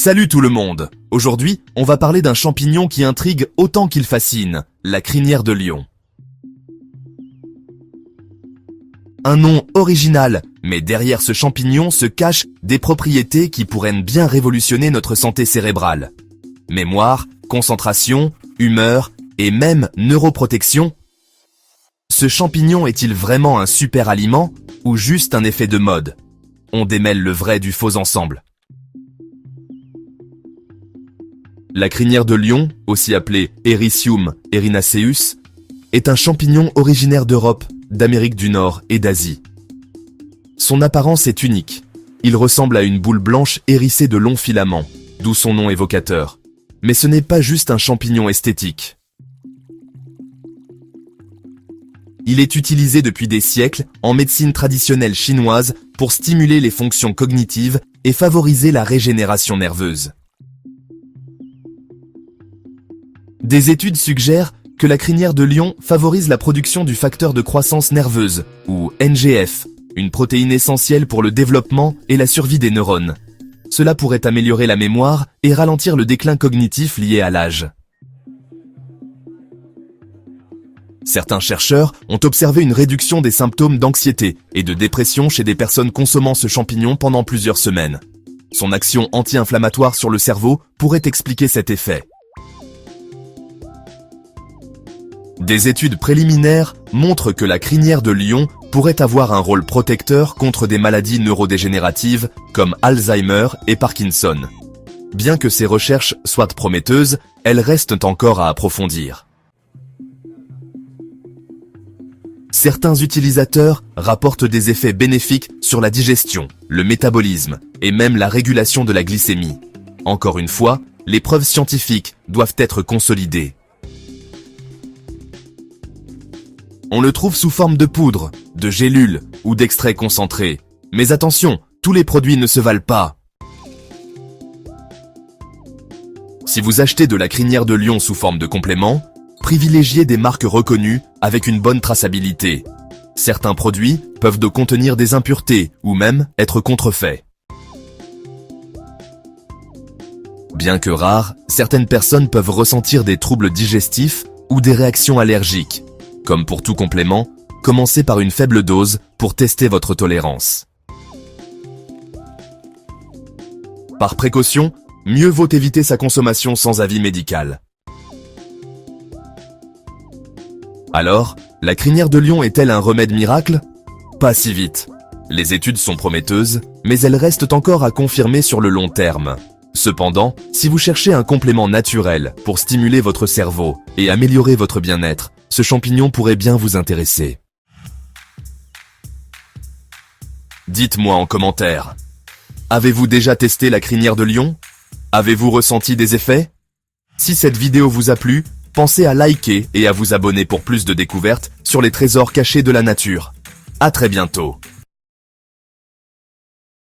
Salut tout le monde! Aujourd'hui, on va parler d'un champignon qui intrigue autant qu'il fascine, la crinière de lion. Un nom original, mais derrière ce champignon se cachent des propriétés qui pourraient bien révolutionner notre santé cérébrale. Mémoire, concentration, humeur et même neuroprotection. Ce champignon est-il vraiment un super aliment ou juste un effet de mode? On démêle le vrai du faux ensemble. La crinière de lion, aussi appelée Hericium erinaceus, est un champignon originaire d'Europe, d'Amérique du Nord et d'Asie. Son apparence est unique. Il ressemble à une boule blanche hérissée de longs filaments, d'où son nom évocateur. Mais ce n'est pas juste un champignon esthétique. Il est utilisé depuis des siècles en médecine traditionnelle chinoise pour stimuler les fonctions cognitives et favoriser la régénération nerveuse. Des études suggèrent que la crinière de lion favorise la production du facteur de croissance nerveuse, ou NGF, une protéine essentielle pour le développement et la survie des neurones. Cela pourrait améliorer la mémoire et ralentir le déclin cognitif lié à l'âge. Certains chercheurs ont observé une réduction des symptômes d'anxiété et de dépression chez des personnes consommant ce champignon pendant plusieurs semaines. Son action anti-inflammatoire sur le cerveau pourrait expliquer cet effet. Des études préliminaires montrent que la crinière de lion pourrait avoir un rôle protecteur contre des maladies neurodégénératives comme Alzheimer et Parkinson. Bien que ces recherches soient prometteuses, elles restent encore à approfondir. Certains utilisateurs rapportent des effets bénéfiques sur la digestion, le métabolisme et même la régulation de la glycémie. Encore une fois, les preuves scientifiques doivent être consolidées. On le trouve sous forme de poudre, de gélules ou d'extraits concentrés. Mais attention, tous les produits ne se valent pas. Si vous achetez de la crinière de lion sous forme de complément, privilégiez des marques reconnues avec une bonne traçabilité. Certains produits peuvent contenir des impuretés ou même être contrefaits. Bien que rares, certaines personnes peuvent ressentir des troubles digestifs ou des réactions allergiques. Comme pour tout complément, commencez par une faible dose pour tester votre tolérance. Par précaution, mieux vaut éviter sa consommation sans avis médical. Alors, la crinière de lion est-elle un remède miracle? Pas si vite. Les études sont prometteuses, mais elles restent encore à confirmer sur le long terme. Cependant, si vous cherchez un complément naturel pour stimuler votre cerveau et améliorer votre bien-être, ce champignon pourrait bien vous intéresser. Dites-moi en commentaire. Avez-vous déjà testé la crinière de lion? Avez-vous ressenti des effets? Si cette vidéo vous a plu, pensez à liker et à vous abonner pour plus de découvertes sur les trésors cachés de la nature. À très bientôt.